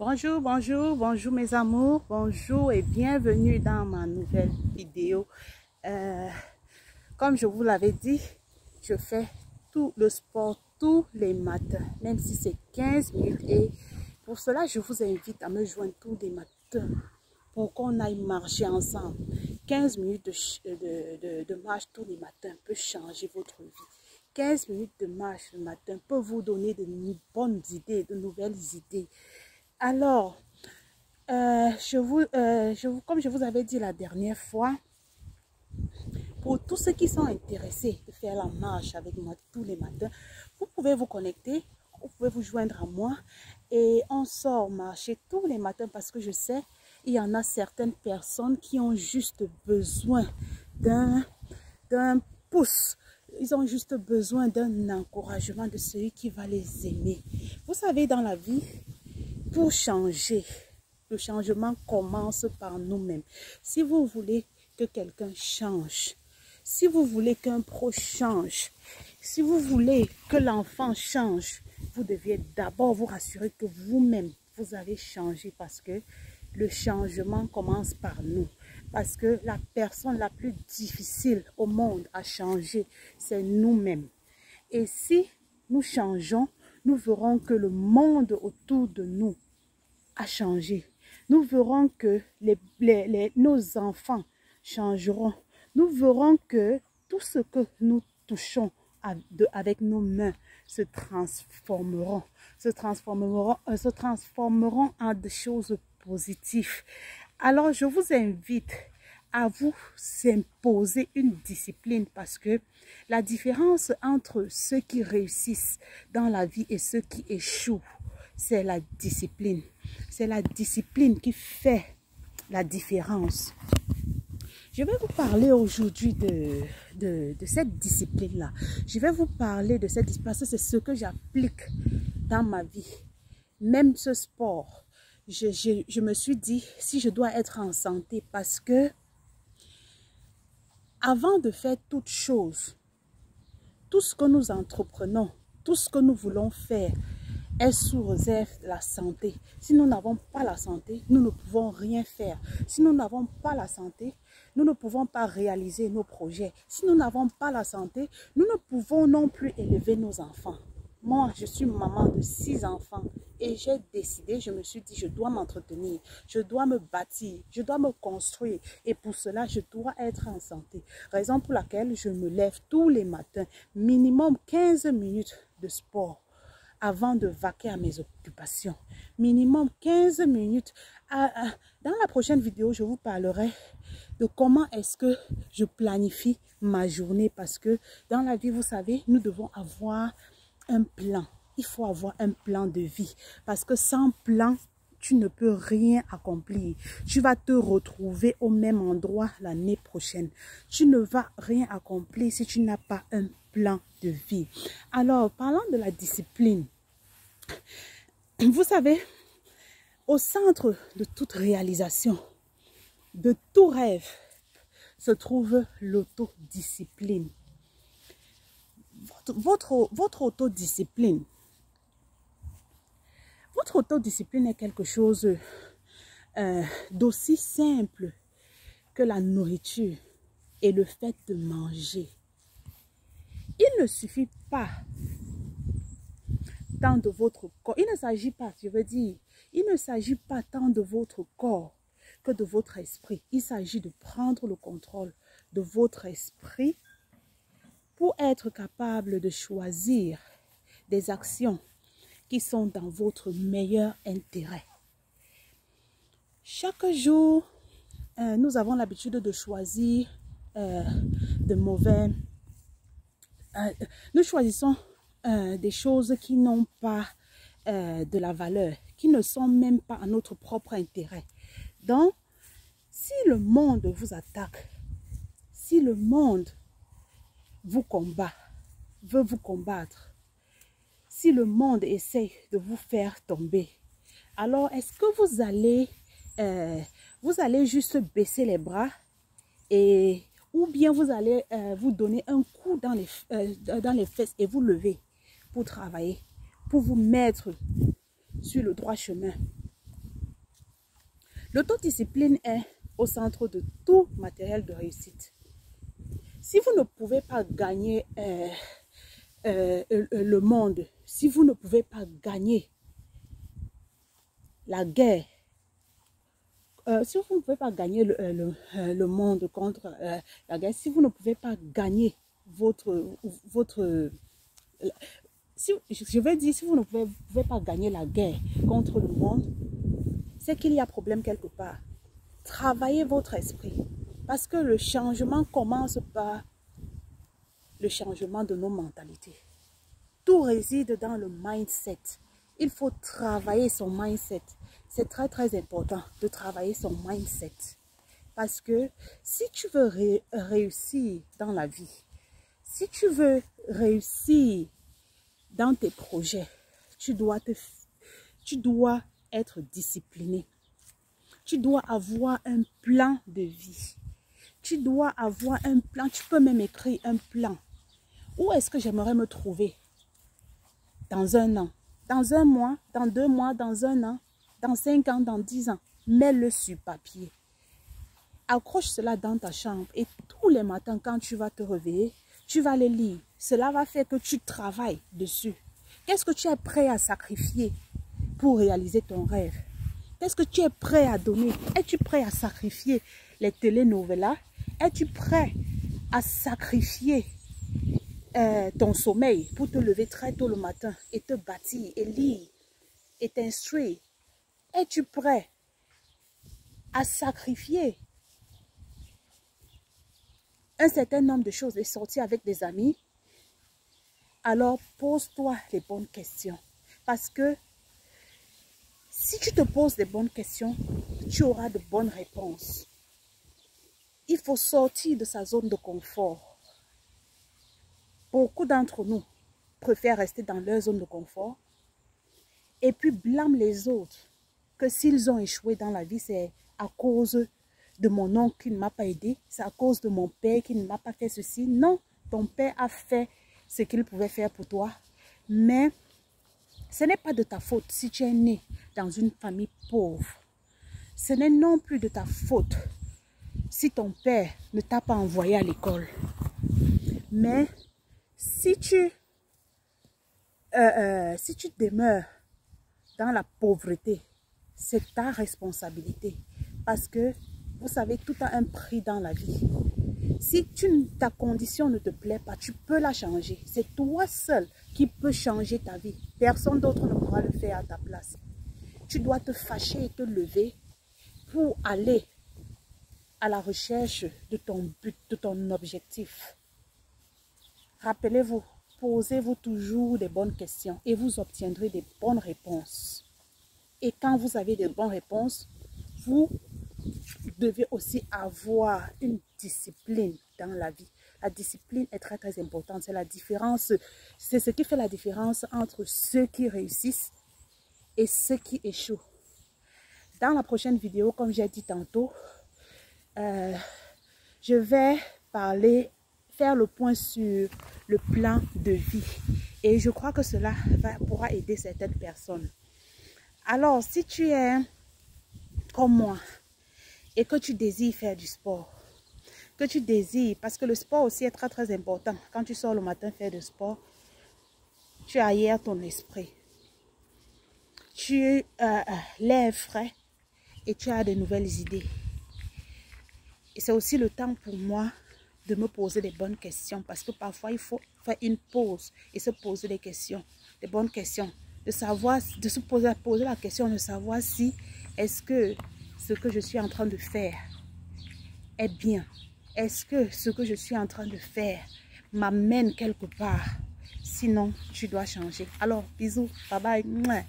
Bonjour, bonjour, bonjour mes amours, bonjour et bienvenue dans ma nouvelle vidéo. Comme je vous l'avais dit, je fais tout le sport tous les matins, même si c'est 15 minutes. Et pour cela, je vous invite à me joindre tous les matins pour qu'on aille marcher ensemble. 15 minutes de marche tous les matins peut changer votre vie. 15 minutes de marche le matin peut vous donner de bonnes idées, de nouvelles idées. Alors, comme je vous avais dit la dernière fois, pour tous ceux qui sont intéressés de faire la marche avec moi tous les matins, vous pouvez vous connecter, vous pouvez vous joindre à moi et on sort marcher tous les matins parce que je sais, il y en a certaines personnes qui ont juste besoin d'un pouce. Ils ont juste besoin d'un encouragement de celui qui va les aimer. Vous savez, dans la vie, pour changer, le changement commence par nous-mêmes. Si vous voulez que quelqu'un change, si vous voulez qu'un proche change, si vous voulez que l'enfant change, vous deviez d'abord vous rassurer que vous-même, vous avez changé parce que le changement commence par nous. Parce que la personne la plus difficile au monde à changer, c'est nous-mêmes. Et si nous changeons, nous verrons que le monde autour de nous a changé. Nous verrons que nos enfants changeront. Nous verrons que tout ce que nous touchons avec nos mains se transformeront en des choses positives. Alors, je vous invite à vous imposer une discipline parce que la différence entre ceux qui réussissent dans la vie et ceux qui échouent, c'est la discipline. C'est la discipline qui fait la différence. Je vais vous parler aujourd'hui de cette discipline-là. Je vais vous parler de cette discipline parce que c'est ce que j'applique dans ma vie. Même ce sport, je me suis dit, si je dois être en santé, parce que avant de faire toute chose, tout ce que nous entreprenons, tout ce que nous voulons faire est sous réserve de la santé. Si nous n'avons pas la santé, nous ne pouvons rien faire. Si nous n'avons pas la santé, nous ne pouvons pas réaliser nos projets. Si nous n'avons pas la santé, nous ne pouvons non plus élever nos enfants. Moi, je suis maman de 6 enfants et j'ai décidé, je me suis dit, je dois m'entretenir, je dois me bâtir, je dois me construire et pour cela, je dois être en santé. Raison pour laquelle je me lève tous les matins, minimum 15 minutes de sport avant de vaquer à mes occupations. Minimum 15 minutes. Dans la prochaine vidéo, je vous parlerai de comment est-ce que je planifie ma journée parce que dans la vie, vous savez, nous devons avoir un plan. Il faut avoir un plan de vie parce que sans plan, tu ne peux rien accomplir. Tu vas te retrouver au même endroit l'année prochaine. Tu ne vas rien accomplir si tu n'as pas un plan de vie. Alors, parlant de la discipline, vous savez, au centre de toute réalisation, de tout rêve, se trouve l'autodiscipline. Votre autodiscipline. Votre autodiscipline est quelque chose d'aussi simple que la nourriture et le fait de manger. Il ne suffit pas tant de votre corps. Il ne s'agit pas, je veux dire, il ne s'agit pas tant de votre corps que de votre esprit. Il s'agit de prendre le contrôle de votre esprit pour être capable de choisir des actions qui sont dans votre meilleur intérêt. Chaque jour, nous avons l'habitude de choisir de mauvais... nous choisissons des choses qui n'ont pas de la valeur, qui ne sont même pas à notre propre intérêt. Donc, si le monde vous attaque, si le monde vous combat, veut vous combattre, si le monde essaie de vous faire tomber, alors est-ce que vous allez juste baisser les bras ou bien vous allez vous donner un coup dans les fesses et vous lever pour travailler, pour vous mettre sur le droit chemin? L'autodiscipline est au centre de tout matériel de réussite. Si vous ne pouvez pas gagner le monde, si vous ne pouvez pas gagner la guerre, si vous ne pouvez pas gagner le monde contre la guerre, si vous ne pouvez pas gagner je vais dire, si vous ne pouvez pas gagner la guerre contre le monde, c'est qu'il y a problème quelque part. Travaillez votre esprit. Parce que le changement commence par le changement de nos mentalités. Tout réside dans le mindset. Il faut travailler son mindset. C'est très très important de travailler son mindset. Parce que si tu veux réussir dans la vie, si tu veux réussir dans tes projets, tu dois être discipliné. Tu dois avoir un plan de vie. Tu dois avoir un plan. Tu peux même écrire un plan. Où est-ce que j'aimerais me trouver dans un an, dans un mois, dans 2 mois, dans un an, dans 5 ans, dans 10 ans? Mets-le sur papier. Accroche cela dans ta chambre et tous les matins quand tu vas te réveiller, tu vas les lire. Cela va faire que tu travailles dessus. Qu'est-ce que tu es prêt à sacrifier pour réaliser ton rêve? Qu'est-ce que tu es prêt à donner? Es-tu prêt à sacrifier les telenovelas? Es-tu prêt à sacrifier ton sommeil pour te lever très tôt le matin et te bâtir et lire et t'instruire? Es-tu prêt à sacrifier un certain nombre de choses et sortir avec des amis? Alors pose-toi les bonnes questions. Parce que si tu te poses des bonnes questions, tu auras de bonnes réponses. Il faut sortir de sa zone de confort. Beaucoup d'entre nous préfèrent rester dans leur zone de confort et puis blâment les autres que s'ils ont échoué dans la vie, c'est à cause de mon oncle qui ne m'a pas aidé, c'est à cause de mon père qui ne m'a pas fait ceci. Non, ton père a fait ce qu'il pouvait faire pour toi, mais ce n'est pas de ta faute si tu es né dans une famille pauvre. Ce n'est non plus de ta faute si ton père ne t'a pas envoyé à l'école. Mais si tu demeures dans la pauvreté, c'est ta responsabilité. Parce que, vous savez, tout a un prix dans la vie. Si ta condition ne te plaît pas, tu peux la changer. C'est toi seul qui peux changer ta vie. Personne d'autre ne pourra le faire à ta place. Tu dois te fâcher et te lever pour aller à la recherche de ton but, de ton objectif. Rappelez-vous, posez-vous toujours des bonnes questions et vous obtiendrez des bonnes réponses. Et quand vous avez de bonnes réponses, vous devez aussi avoir une discipline dans la vie. La discipline est très très importante. C'est la différence, c'est ce qui fait la différence entre ceux qui réussissent et ceux qui échouent. Dans la prochaine vidéo, comme j'ai dit tantôt, je vais faire le point sur le plan de vie. Et je crois que cela pourra aider certaines personnes. Alors, si tu es comme moi et que tu désires faire du sport, que tu désires, parce que le sport aussi est très très important. Quand tu sors le matin faire du sport, tu aères ton esprit. Tu l'air frais et tu as de nouvelles idées. Et c'est aussi le temps pour moi de me poser des bonnes questions, parce que parfois il faut faire une pause et se poser des questions, des bonnes questions, de se poser la question de savoir si est-ce que ce que je suis en train de faire est bien, est-ce que ce que je suis en train de faire m'amène quelque part, sinon tu dois changer. Alors bisous, bye bye.